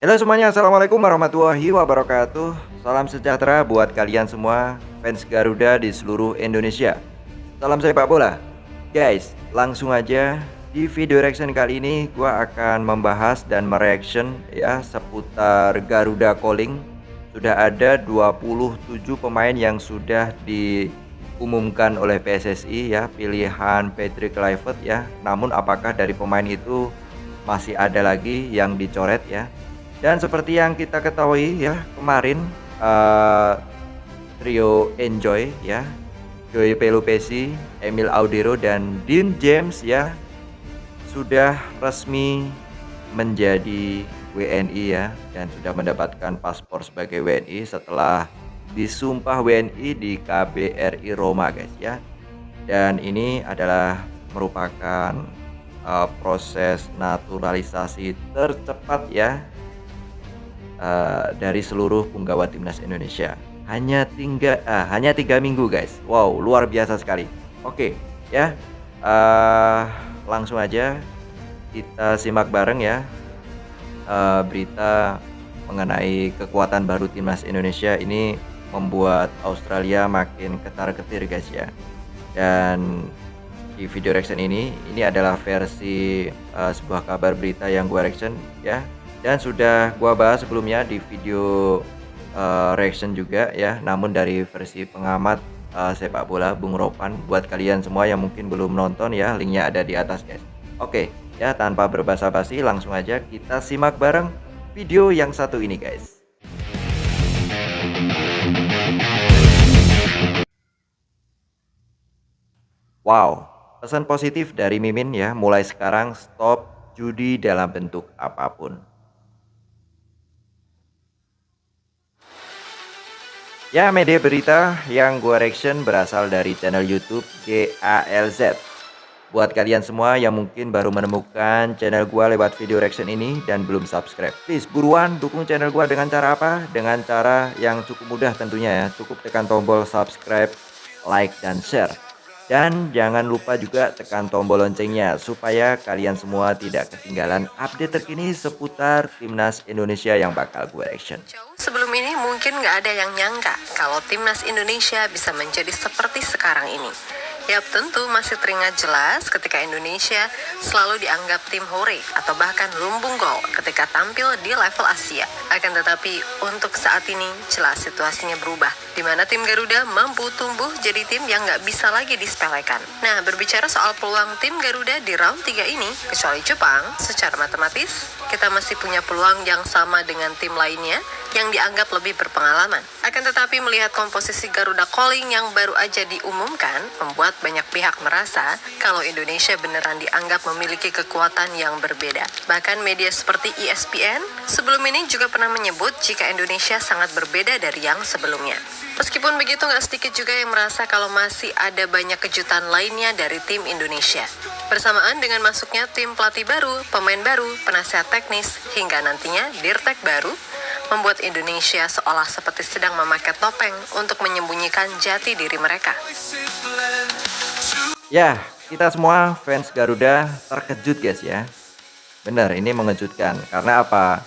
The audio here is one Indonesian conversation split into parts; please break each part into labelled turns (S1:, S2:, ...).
S1: Halo semuanya, Assalamualaikum warahmatullahi wabarakatuh. Salam sejahtera buat kalian semua fans Garuda di seluruh Indonesia. Salam sepak bola. Guys, langsung aja di video reaction kali ini gua akan membahas dan mereaction ya seputar Garuda Calling. Sudah ada 27 pemain yang sudah diumumkan oleh PSSI ya, pilihan Patrick Kluivert ya. Namun apakah dari pemain itu masih ada lagi yang dicoret ya? Dan seperti yang kita ketahui ya, kemarin trio Enjoy ya, Joey Pelupesi, Emil Audero dan Dean James ya sudah resmi menjadi WNI ya, dan sudah mendapatkan paspor sebagai WNI setelah disumpah WNI di KBRI Roma guys ya. Dan ini adalah merupakan proses naturalisasi tercepat ya dari seluruh punggawa timnas Indonesia. Hanya 3 minggu guys. Wow, luar biasa sekali. Oke, ya. eh, Langsung aja kita simak bareng ya berita mengenai kekuatan baru timnas Indonesia ini membuat Australia makin ketar-ketir guys ya. Dan di video reaction ini adalah versi sebuah kabar berita yang gua reaction ya, dan sudah gua bahas sebelumnya di video reaction juga ya, namun dari versi pengamat sepak bola Bung Ropan. Buat kalian semua yang mungkin belum nonton ya, linknya ada di atas guys. Oke ya, tanpa berbasa-basi langsung aja kita simak bareng video yang satu ini guys. Wow, pesan positif dari Mimin ya, mulai sekarang stop judi dalam bentuk apapun. Ya, media berita yang gua reaction berasal dari channel YouTube GALZ. Buat kalian semua yang mungkin baru menemukan channel gua lewat video reaction ini dan belum subscribe, please buruan dukung channel gua dengan cara apa? Dengan cara yang cukup mudah tentunya ya. Cukup tekan tombol subscribe, like, dan share. Dan jangan lupa juga tekan tombol loncengnya supaya kalian semua tidak ketinggalan update terkini seputar timnas Indonesia yang bakal gue reaction.
S2: Sebelum ini mungkin nggak ada yang nyangka kalau timnas Indonesia bisa menjadi seperti sekarang ini. Yap, tentu masih teringat jelas ketika Indonesia selalu dianggap tim hore atau bahkan lumbung gol ketika tampil di level Asia. Akan tetapi untuk saat ini jelas situasinya berubah, di mana tim Garuda mampu tumbuh jadi tim yang nggak bisa lagi disepelekan. Nah, berbicara soal peluang tim Garuda di round 3 ini, kecuali Jepang, secara matematis kita masih punya peluang yang sama dengan tim lainnya yang dianggap lebih berpengalaman. Akan tetapi melihat komposisi Garuda Calling yang baru aja diumumkan, membuat banyak pihak merasa kalau Indonesia beneran dianggap memiliki kekuatan yang berbeda. Bahkan media seperti ESPN sebelum ini juga pernah menyebut jika Indonesia sangat berbeda dari yang sebelumnya. Meskipun begitu, nggak sedikit juga yang merasa kalau masih ada banyak kejutan lainnya dari tim Indonesia. Bersamaan dengan masuknya tim pelatih baru, pemain baru, penasehat teknis, hingga nantinya Dirtek baru, membuat Indonesia seolah seperti sedang memakai topeng untuk menyembunyikan jati diri mereka.
S1: Ya, kita semua fans Garuda terkejut guys ya. Bener, ini mengejutkan. Karena apa?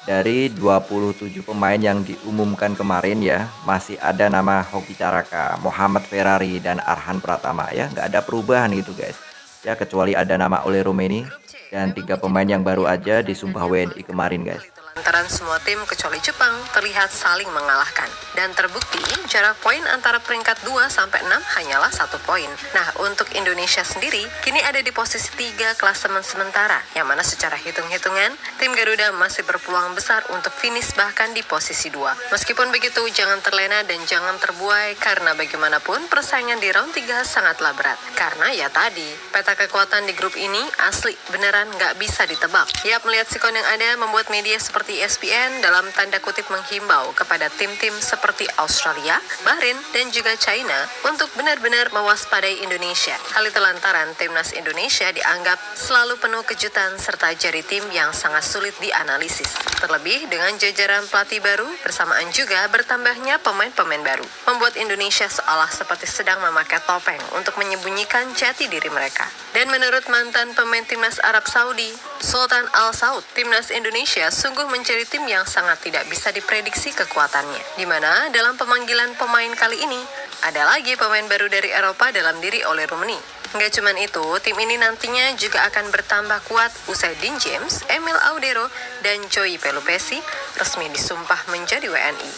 S1: Dari 27 pemain yang diumumkan kemarin ya, masih ada nama Hoki Caraka, Muhammad Ferrari, dan Arhan Pratama ya. Nggak ada perubahan gitu guys. Ya, kecuali ada nama Ole Romeni dan 3 pemain yang baru aja disumpah WNI kemarin guys.
S2: Lantaran semua tim kecuali Jepang terlihat saling mengalahkan. Dan terbukti jarak poin antara peringkat 2 sampai 6 hanyalah 1 poin. Nah, untuk Indonesia sendiri kini ada di posisi 3 klasemen sementara, yang mana secara hitung-hitungan tim Garuda masih berpeluang besar untuk finish bahkan di posisi 2. Meskipun begitu, jangan terlena dan jangan terbuai karena bagaimanapun persaingan di round 3 sangatlah berat. Karena ya tadi, peta kekuatan di grup ini asli beneran nggak bisa ditebak. Yap, melihat sikon yang ada membuat media seperti ESPN dalam tanda kutip menghimbau kepada tim-tim seperti Australia, Bahrain, dan juga China untuk benar-benar mewaspadai Indonesia. Hal itu lantaran timnas Indonesia dianggap selalu penuh kejutan serta jari tim yang sangat sulit dianalisis. Terlebih dengan jajaran pelatih baru bersamaan juga bertambahnya pemain-pemain baru, membuat Indonesia seolah seperti sedang memakai topeng untuk menyembunyikan jati diri mereka. Dan menurut mantan pemain timnas Arab Saudi, Sultan Al Saud, timnas Indonesia sungguh menjadi tim yang sangat tidak bisa diprediksi kekuatannya. Di mana dalam pemanggilan pemain kali ini, ada lagi pemain baru dari Eropa dalam diri Ole Rummenigge. Nggak cuman itu, tim ini nantinya juga akan bertambah kuat usai Dean James, Emil Audero, dan Joey Pelupesi resmi disumpah menjadi WNI.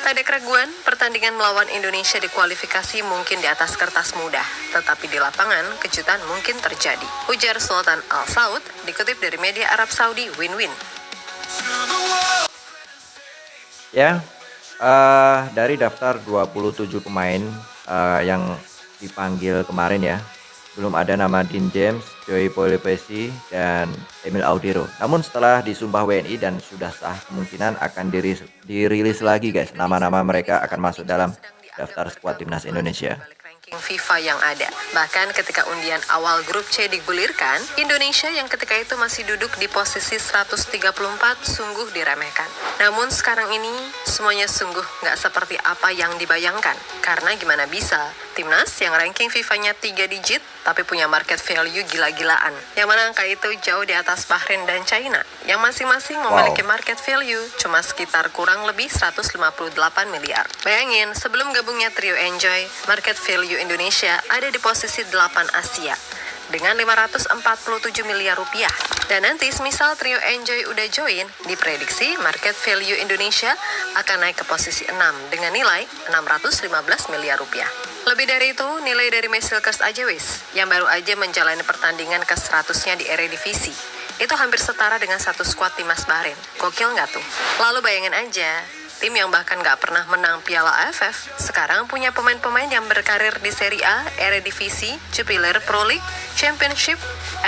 S2: Tak ada keraguan, pertandingan melawan Indonesia di kualifikasi mungkin di atas kertas mudah, tetapi di lapangan kejutan mungkin terjadi. Ujar Sultan Al Saud, dikutip dari media Arab Saudi, win-win.
S1: Ya, dari daftar 27 pemain yang dipanggil kemarin ya, belum ada nama Dean James, Joey Pelupesi, dan Emil Audero. Namun setelah disumpah WNI dan sudah sah, kemungkinan akan dirilis lagi guys. Nama-nama mereka akan masuk dalam daftar skuad timnas Indonesia.
S2: Ranking FIFA yang ada. Bahkan ketika undian awal grup C digulirkan, Indonesia yang ketika itu masih duduk di posisi 134 sungguh diremehkan. Namun sekarang ini semuanya sungguh nggak seperti apa yang dibayangkan. Karena gimana bisa timnas yang ranking FIFA-nya 3 digit tapi punya market value gila-gilaan. Yang mana angka itu jauh di atas Bahrain dan China yang masing-masing memiliki market value cuma sekitar kurang lebih 158 miliar. Bayangin, sebelum gabungnya Trio Enjoy, market value Indonesia ada di posisi 8 Asia dengan 547 miliar rupiah. Dan nanti semisal Trio Enjoy udah join, diprediksi market value Indonesia akan naik ke posisi 6 dengan nilai 615 miliar rupiah. Lebih dari itu, nilai dari Mesilkers aja wis, yang baru aja menjalani pertandingan ke 100-nya di Eredivisie. Itu hampir setara dengan satu skuad timnas Bahrain. Gokil nggak tuh? Lalu bayangin aja, tim yang bahkan nggak pernah menang Piala AFF, sekarang punya pemain-pemain yang berkarir di Serie A, Eredivisie, Jupiler Pro League, Championship,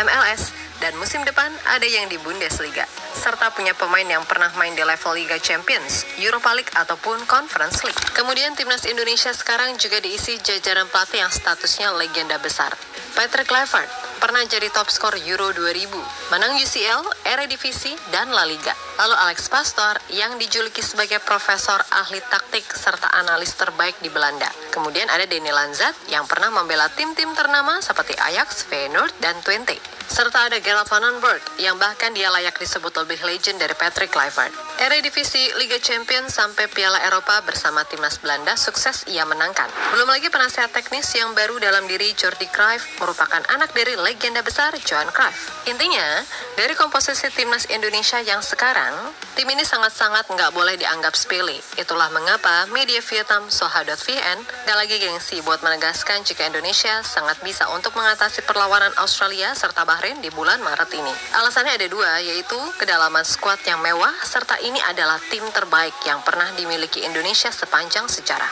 S2: MLS, dan musim depan ada yang di Bundesliga. Serta punya pemain yang pernah main di level Liga Champions, Europa League, ataupun Conference League. Kemudian timnas Indonesia sekarang juga diisi jajaran pelatih yang statusnya legenda besar. Patrick Kluivert pernah jadi top skor Euro 2000, menang UCL, Eredivisie, dan La Liga. Lalu Alex Pastoor yang dijuluki sebagai profesor ahli taktik serta analis terbaik di Belanda. Kemudian ada Denny Lanzat yang pernah membela tim-tim ternama seperti Ajax, Feyenoord, dan Twente. Serta ada Gerald van den Berg yang bahkan dia layak disebut lebih legend dari Patrick Kluivert. Eredivisie, Liga Champions, sampai Piala Eropa bersama timnas Belanda sukses ia menangkan. Belum lagi penasehat teknis yang baru dalam diri Jordi Cruyff merupakan anak dari legenda besar Johan Cruyff. Intinya, dari komposisi timnas Indonesia yang sekarang, tim ini sangat-sangat nggak boleh dianggap sepele. Itulah mengapa media Vietnam Soha.vn gak lagi gengsi buat menegaskan jika Indonesia sangat bisa untuk mengatasi perlawanan Australia serta Bahrain di bulan Maret ini. Alasannya ada dua, yaitu kedalaman skuad yang mewah, serta ini adalah tim terbaik yang pernah dimiliki Indonesia sepanjang sejarah.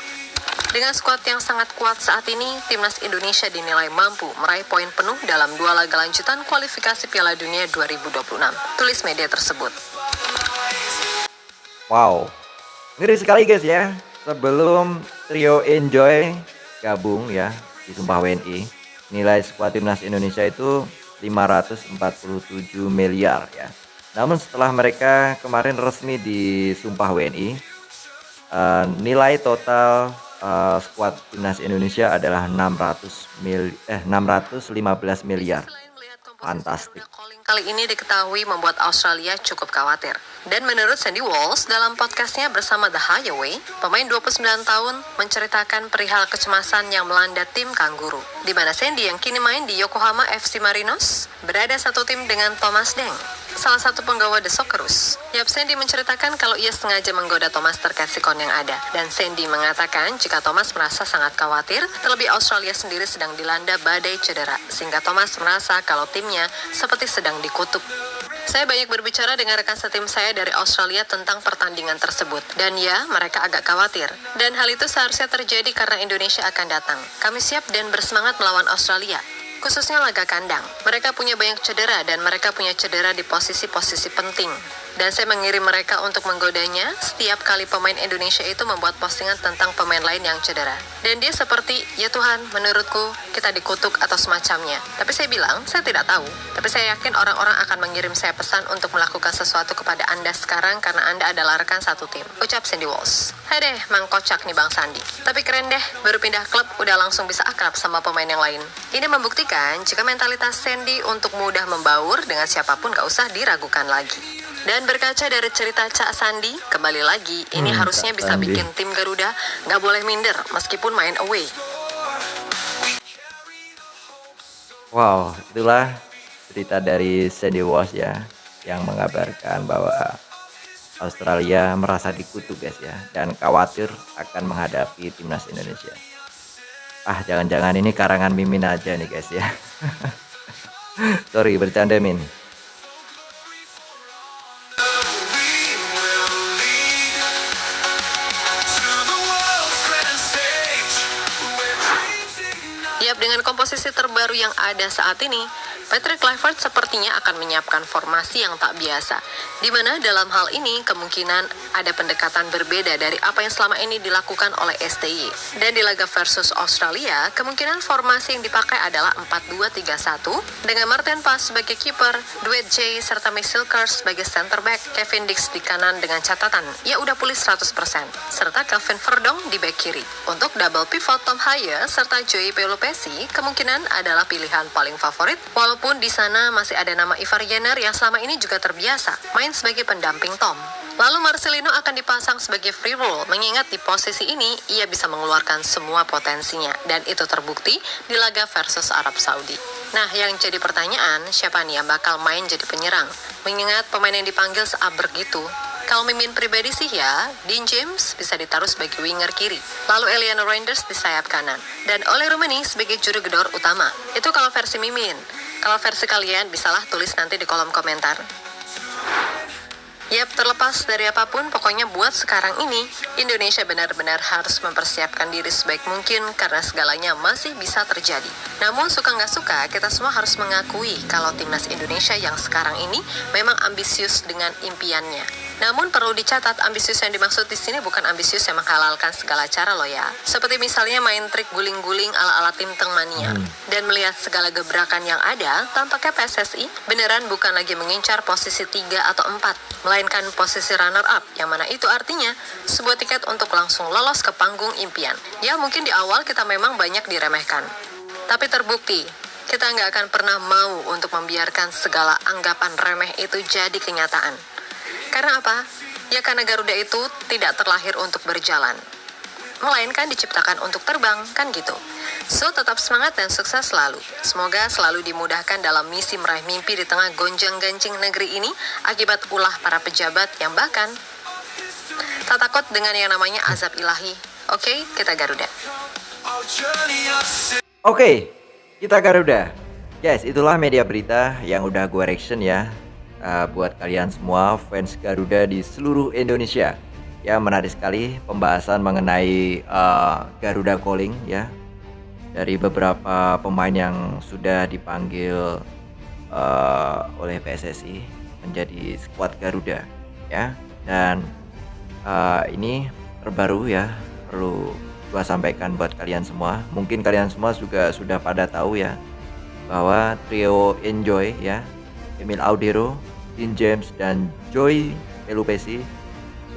S2: Dengan skuad yang sangat kuat saat ini, timnas Indonesia dinilai mampu meraih poin penuh dalam 2 laga lanjutan kualifikasi Piala Dunia 2026. Tulis media tersebut.
S1: Wow, ngeri sekali guys ya. Sebelum Trio Enjoy gabung ya, disumpah WNI, nilai skuad timnas Indonesia itu 547 miliar ya. Namun setelah mereka kemarin resmi disumpah WNI, nilai total skuad timnas Indonesia adalah 615 miliar. Fantastik.
S2: Kali ini diketahui membuat Australia cukup khawatir. Dan menurut Sandy Walsh dalam podcastnya bersama The Highway, pemain 29 tahun menceritakan perihal kecemasan yang melanda tim Kangguru. Di mana Sandy yang kini main di Yokohama FC Marinos berada satu tim dengan Thomas Deng, salah satu penggawa The Socceroos. Sandy menceritakan kalau ia sengaja menggoda Thomas terkait sikon yang ada. Dan Sandy mengatakan jika Thomas merasa sangat khawatir, terlebih Australia sendiri sedang dilanda badai cedera, sehingga Thomas merasa kalau timnya seperti sedang dikutuk. Saya banyak berbicara dengan rekan setim saya dari Australia tentang pertandingan tersebut. Dan ya, mereka agak khawatir. Dan hal itu seharusnya terjadi karena Indonesia akan datang. Kami siap dan bersemangat melawan Australia, khususnya laga kandang. Mereka punya banyak cedera dan mereka punya cedera di posisi-posisi penting. Dan saya mengirim mereka untuk menggodanya setiap kali pemain Indonesia itu membuat postingan tentang pemain lain yang cedera. Dan dia seperti, ya Tuhan, menurutku kita dikutuk atau semacamnya. Tapi saya bilang, saya tidak tahu. Tapi saya yakin orang-orang akan mengirim saya pesan untuk melakukan sesuatu kepada Anda sekarang karena Anda adalah rekan satu tim. Ucap Sandy Walsh. Hai deh, Mang Kocak nih Bang Sandi. Tapi keren deh, baru pindah klub udah langsung bisa akrab sama pemain yang lain. Ini membuktikan jika mentalitas Sandy untuk mudah membaur dengan siapapun gak usah diragukan lagi. Dan berkaca dari cerita Cak Sandi, kembali lagi, ini harusnya
S1: Cak
S2: bisa
S1: Sandi.
S2: bikin tim Garuda nggak boleh minder meskipun main away.
S1: Wow, itulah cerita dari Sandy Walsh ya, yang mengabarkan bahwa Australia merasa dikutuk guys ya, dan khawatir akan menghadapi timnas Indonesia. Ah, jangan-jangan ini karangan Mimin aja nih guys ya. Sorry, bercanda Min.
S2: Yap, dengan komposisi terbaru yang ada saat ini, Patrick Kluivert sepertinya akan menyiapkan formasi yang tak biasa, di mana dalam hal ini kemungkinan ada pendekatan berbeda dari apa yang selama ini dilakukan oleh STY. Dan di laga versus Australia, kemungkinan formasi yang dipakai adalah 4-2-3-1 dengan Martin Pas sebagai kiper, Dwight J serta Max Silkers sebagai center back, Kevin Dix di kanan dengan catatan ia udah pulih 100%, serta Kelvin Verdong di back kiri. Untuk double pivot Tom Haye serta Joey Pelupesi kemungkinan adalah pilihan paling favorit, walaupun di sana masih ada nama Ivar Jenner yang selama ini juga terbiasa main sebagai pendamping Tom. Lalu Marcelino akan dipasang sebagai free roll, mengingat di posisi ini ia bisa mengeluarkan semua potensinya, dan itu terbukti di laga versus Arab Saudi. Nah, yang jadi pertanyaan, siapa nih yang bakal main jadi penyerang? Mengingat pemain yang dipanggil seabrek gitu. Kalau Mimin pribadi sih ya, Dean James bisa ditaruh sebagai winger kiri, lalu Eliana Reinders di sayap kanan, dan Ole Rummenigge sebagai juru gedor utama. Itu kalau versi Mimin. Kalau versi kalian, bisalah tulis nanti di kolom komentar. Yap, terlepas dari apapun, pokoknya buat sekarang ini, Indonesia benar-benar harus mempersiapkan diri sebaik mungkin karena segalanya masih bisa terjadi. Namun suka nggak suka, kita semua harus mengakui kalau timnas Indonesia yang sekarang ini memang ambisius dengan impiannya. Namun perlu dicatat, ambisius yang dimaksud di sini bukan ambisius yang menghalalkan segala cara loh ya. Seperti misalnya main trik guling-guling ala-ala tim Tengmania. Dan melihat segala gebrakan yang ada, tampaknya PSSI beneran bukan lagi mengincar posisi 3 atau 4, melainkan posisi runner-up, yang mana itu artinya sebuah tiket untuk langsung lolos ke panggung impian. Ya mungkin di awal kita memang banyak diremehkan, tapi terbukti kita nggak akan pernah mau untuk membiarkan segala anggapan remeh itu jadi kenyataan. Karena apa? Ya karena Garuda itu tidak terlahir untuk berjalan, melainkan diciptakan untuk terbang, kan gitu. So, tetap semangat dan sukses selalu. Semoga selalu dimudahkan dalam misi meraih mimpi di tengah gonjang-ganjing negeri ini akibat ulah para pejabat yang bahkan tak takut dengan yang namanya azab ilahi. Oke, kita Garuda.
S1: Oke, kita Garuda. Guys, itulah media berita yang udah gue reaction ya. Buat kalian semua fans Garuda di seluruh Indonesia. Ya, menarik sekali pembahasan mengenai Garuda Calling ya. Dari beberapa pemain yang sudah dipanggil oleh PSSI menjadi skuad Garuda ya. Dan ini terbaru ya, perlu gua sampaikan buat kalian semua. Mungkin kalian semua juga sudah pada tahu ya bahwa trio Enjoy ya, Emil Audero, Dean James dan Joey Pelupesi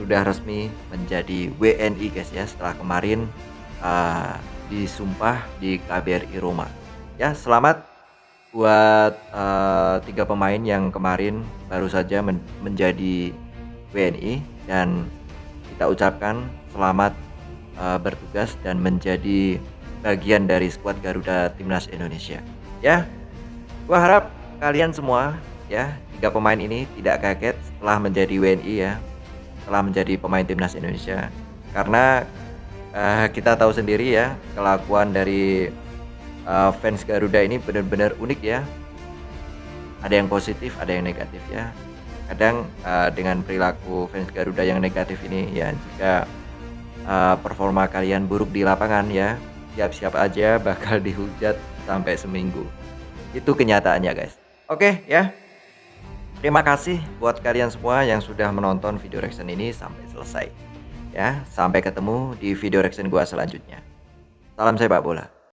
S1: sudah resmi menjadi WNI guys ya, setelah kemarin disumpah di KBRI Roma. Ya, selamat buat 3 pemain yang kemarin baru saja menjadi WNI, dan kita ucapkan selamat bertugas dan menjadi bagian dari skuad Garuda Timnas Indonesia. Ya, gua harap kalian semua ya, 3 pemain ini tidak kaget setelah menjadi WNI ya, setelah menjadi pemain Timnas Indonesia. Karena kita tahu sendiri ya, kelakuan dari fans Garuda ini benar-benar unik ya. Ada yang positif, ada yang negatif ya. Kadang dengan perilaku fans Garuda yang negatif ini ya, jika performa kalian buruk di lapangan ya, siap-siap aja bakal dihujat sampai seminggu. Itu kenyataannya guys. Oke ya. Terima kasih buat kalian semua yang sudah menonton video reaction ini sampai selesai. Ya, sampai ketemu di video reaction gua selanjutnya. Salam sepak bola.